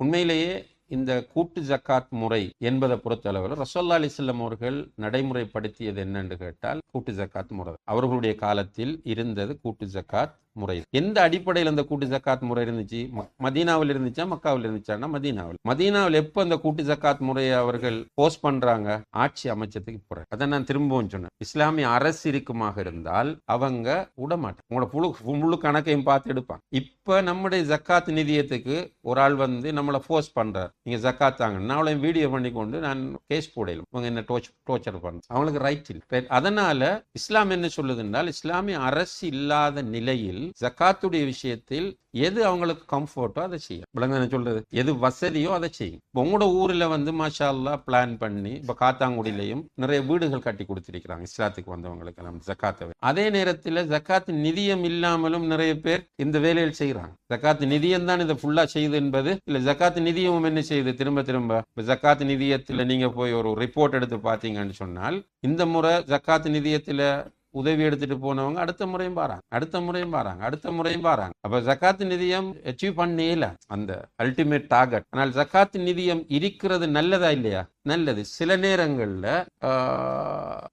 உண்மையிலேயே இந்த கூட்டு ஜக்காத் முறை என்பதை பொறுத்தளவில் ரசூலுல்லாஹி அலைஹி வஸல்லம் அவர்கள் நடைமுறைப்படுத்தியது என்னன்னு கேட்டால் கூட்டு ஜக்காத் முறை. அவர்களுடைய காலத்தில் இருந்தது கூட்டு ஜக்காத் முறை. எந்த அடிப்படையில் அந்த கூட்டு ஜக்காத் முறை இருந்துச்சு? மதீனாவில் இருந்துச்சா மக்காவில் இருந்துச்சான்னா மதீனாவில் எப்ப அந்த கூட்டு ஜக்காத் முறையை அவர்கள் போஸ்ட் பண்றாங்க? ஆட்சி அமைச்சதுக்கு பிறகு. அதை நான் திரும்பவும் சொன்னேன், இஸ்லாமிய அரசு இருக்குமாக இருந்தால் அவங்க விடமாட்டாங்க, உங்களோட முழு கணக்கையும் பார்த்து எடுப்பாங்க. இப்ப நம்முடைய ஜக்காத் நிதியத்துக்கு ஒரு ஆள் வந்து நம்மளை போஸ்ட் பண்றாரு, நீங்க ஜக்காத் தாங்க, நான் அவளையும் வீடியோ பண்ணி கொண்டு நான் கேஸ் போடலும், அவங்க என்ன டோர்ச்சர் பண்ண, அவங்களுக்கு ரைட் இல்லை. அதனால இஸ்லாம் என்ன சொல்லுது என்றால், இஸ்லாமிய அரசு இல்லாத நிலையில் ஜக்காத்துடைய விஷயத்தில் எது அவங்களுக்கு கம்ஃபர்ட்டோ அதை செய்யும். விளங்க சொல்றது, எது வசதியோ அதை செய்யும். உங்களோட ஊர்ல வந்து மாஷா அல்லாஹ் பிளான் பண்ணி இப்ப காத்தாங்குடியிலையும் நிறைய வீடுகள் கட்டி கொடுத்திருக்கிறாங்க இஸ்லாத்துக்கு வந்தவங்களுக்கு நம்ம ஜக்காத்தை. அதே நேரத்தில் ஜக்காத் நிதியம் இல்லாமலும் நிறைய பேர் இந்த வேலையில் செய்யறாங்க. ஜக்காத் நிதியம் தான் இதை ஃபுல்லா செய்யுது என்பது இல்ல. ஜக்காத் நிதியமும் என்ன செய்யுது? திரும்ப ஜக்காத் நிதியத்துல நீங்க போய் ஒரு ரிப்போர்ட் எடுத்து பாத்தீங்கன்னு சொன்னால், இந்த முறை ஜக்காத் நிதியத்துல உதவி எடுத்துட்டு போனவங்க அடுத்த முறையும் பாறாங்க. அப்ப ஜக்காத் நிதியம் அச்சீவ் பண்ணல அந்த அல்டிமேட் டார்கெட். ஆனால் ஜக்காத் நிதியம் இருக்கிறது நல்லதா இல்லையா? நல்லது. சில நேரங்கள்ல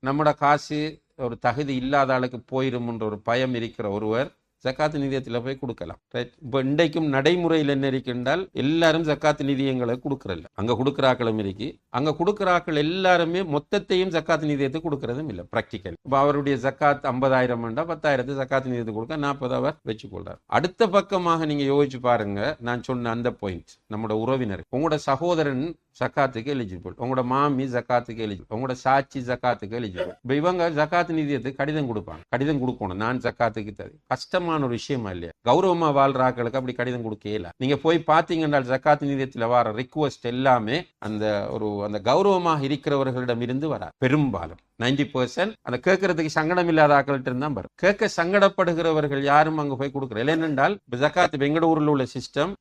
நம்மட காசு ஒரு தகுதி இல்லாத ஆளுக்கு போயிரும்ன்ற ஒரு பயம் இருக்கிற ஒருவர் ஜக்காத்து நிதியத்தில் போய் கொடுக்கலாம். இப்போ இன்றைக்கும் நடைமுறையில் என்ன இருக்கின்றால், எல்லாரும் ஜக்காத்து நிதியங்களை கொடுக்கறதில்ல. அங்க கொடுக்குறாக்களும் இருக்கு, அங்க கொடுக்குறாக்கள் எல்லாருமே மொத்தத்தையும் ஜக்காத்து நிதியத்துக்கு கொடுக்கறதும் இல்லை. பிராக்டிக்கல் இப்போ அவருடைய ஜக்காத் 50,000 10,000 ஜக்காத்து நிதியத்துக்கு கொடுக்க 40 அவர் வச்சு கொள்றார். அடுத்த பக்கமாக நீங்க யோசிச்சு பாருங்க, நான் சொன்ன அந்த பாயிண்ட், நம்மளோட உறவினர், உங்களோட சகோதரன் ஜக்காத்துக்கு எலிஜிபிள், உங்களோட மாமி ஜக்காத்துக்கு எலிஜிபிள், உங்களோட சாட்சி ஜக்காத்துக்கு எலிஜிபிள். இப்போ இவங்க ஜக்காத்து நிதியத்துக்கு கடிதம் கொடுப்பாங்க. கடிதம் கொடுக்கணும், நான் ஜக்காத்துக்கு தரு. கஷ்டமான ஒரு விஷயமா இல்லையா? கௌரவமா வாழ்ற ஆக்களுக்கு அப்படி கடிதம் கொடுக்கல. நீங்க போய் பாத்தீங்கன்னா ஜக்காத் நிதியத்தில் வர ரிக்வஸ்ட் எல்லாமே அந்த கௌரவமாக இருக்கிறவர்களிடம் இருந்து வர பெரும்பாலும் 90% அந்த கேட்கறதுக்கு சங்கடம் இல்லாத ஆக்கள்கிட்ட இருந்தான் வரும். கேட்க சங்கடப்படுகிறவர்கள் யாரும் அங்க போய் கொடுக்குற இல்லை. என்னென்றால் ஜக்காத் வெங்கட ஊரில் உள்ள சிஸ்டம்,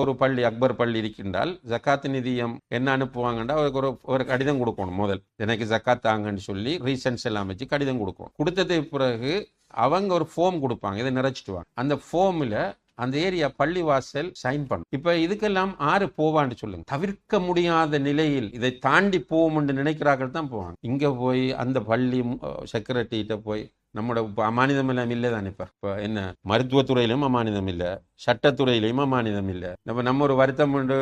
ஒரு பள்ளி அக்பர் பள்ளி இருக்கின்றால் ஜக்காத் நிதியம் என்ன அனுப்புவாங்கன்னா, ஒரு கடிதம் கொடுக்கணும். முதல் எனக்கு ஜக்காத் தாங்கன்னு சொல்லி ரீசன்ஸ் எல்லாம் வச்சு கடிதம் கொடுக்கணும். கொடுத்தது பிறகு அவங்க ஒரு ஃபார்ம் கொடுப்பாங்க, இதை நிறைச்சிட்டுவாங்க. அந்த ஃபார்ம்ல அந்த ஏரியா பள்ளி வாசல் சைன் பண்ணும். இப்ப இதுக்கெல்லாம் ஆறு போவான்னு சொல்லுங்க. தவிர்க்க முடியாத நிலையில் இதை தாண்டி போவோம்னு நினைக்கிறார்கள் தான் போவாங்க. இங்க போய் அந்த பள்ளி செக்ரட்டரிகிட்ட போய் நம்மளோட அமானிதம் எல்லாம் இல்லைதான். இப்ப என்ன மருத்துவத்துறையிலும் அமானிதம் இல்லை, சட்டத்துறையிலையும் அமானிதம் இல்லை. நம்ம ஒரு வருத்தம் உண்டு,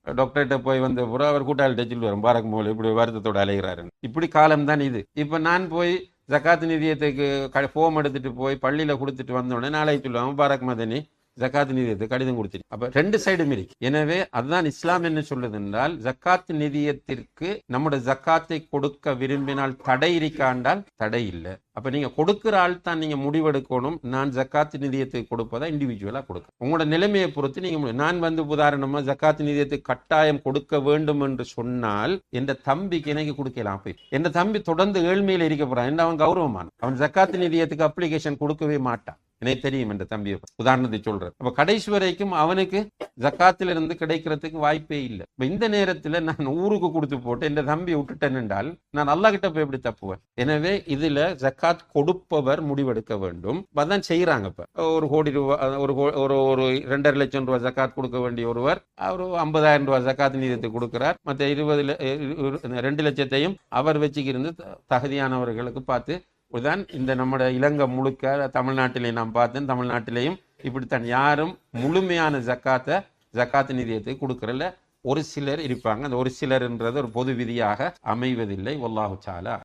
டாக்டர்கிட்ட போய் வந்த பூரா அவர் கூட்டாளிட்ட சொல்லுவார், பாரக் மோல் இப்படி வருத்தத்தோடு அலைகிறாரு. இப்படி காலம் தான் இது. இப்ப நான் போய் ஜக்காத் நிதியத்துக்கு ஃபோம் எடுத்துட்டு போய் பள்ளியில கொடுத்துட்டு வந்தோடனே நாளைக்கு சொல்லுவாங்க, பாரக் மதனி ஜக்காத் நிதியத்துக்கு கடிதம் கொடுத்துட்டு. அப்ப ரெண்டு சைடும் இருக்கு. எனவே அதுதான் இஸ்லாம் என்ன சொல்லுது என்றால், ஜக்காத் நிதியத்திற்கு நம்முடைய ஜக்காத்தை கொடுக்க விரும்பினால் தடை இருக்காண்டால் தடை இல்லை. அப்ப நீங்க கொடுக்கிற ஆள் தான் நீங்க முடிவெடுக்கணும், நான் ஜக்காத் நிதியத்துக்கு கொடுப்பதா இண்டிவிஜுவலா கொடுக்க. உங்களோட நிலைமையை பொறுத்து நீங்க நான் உதாரணமா ஜக்காத் நிதியத்துக்கு கட்டாயம் கொடுக்க வேண்டும் என்று சொன்னால், என் தம்பிக்கு எனக்கு கொடுக்கலாம். போய் என் தம்பி தொடர்ந்து ஏழ்மையில இருக்க போறான் என்று அவன் கௌரவமான, அவன் ஜக்காத் நிதியத்துக்கு அப்ளிகேஷன் கொடுக்கவே மாட்டான். எனக்கு தெரியும் என்ற தம்பி உதாரணத்தை சொல்றேன். அப்ப கடைசி வரைக்கும் அவனுக்கு ஜக்காத்துல இருந்து கிடைக்கிறதுக்கு வாய்ப்பே இல்லை. இந்த நேரத்துல நான் ஊருக்கு கொடுத்து போட்டு என் தம்பியை விட்டுட்டேன் என்றால் நான் அல்லாஹ் கிட்ட போய் எப்படி தப்புவேன்? எனவே இதுல ஜக்காத் கொடுப்பவர் முடிவெடுக்க வேண்டும். அதான் செய்யறாங்க. இப்ப ஒரு கோடி ரூபாய், ஒரு 2.5 லட்சம் ரூபாய் ஜக்காத் கொடுக்க வேண்டிய ஒருவர் ஒரு 50,000 ரூபாய் ஜக்காத் நிதியத்துக்கு கொடுக்கிறார். மற்ற 2 லட்சத்தையும் அவர் வச்சுக்கிருந்து தகுதியானவர்களுக்கு பார்த்து தான். இந்த நம்முடைய இலங்கை முழுக்க தமிழ்நாட்டிலே நாம் பார்த்தேன், தமிழ்நாட்டிலேயும் இப்படித்தான். யாரும் முழுமையான ஜக்காத் நிதியத்தை கொடுக்கறதில்ல. ஒரு சிலர் இருப்பாங்க. அந்த ஒரு சிலர்ன்றது ஒரு பொது விதியாக அமைவதில்லை. வல்லாஹு தஆலா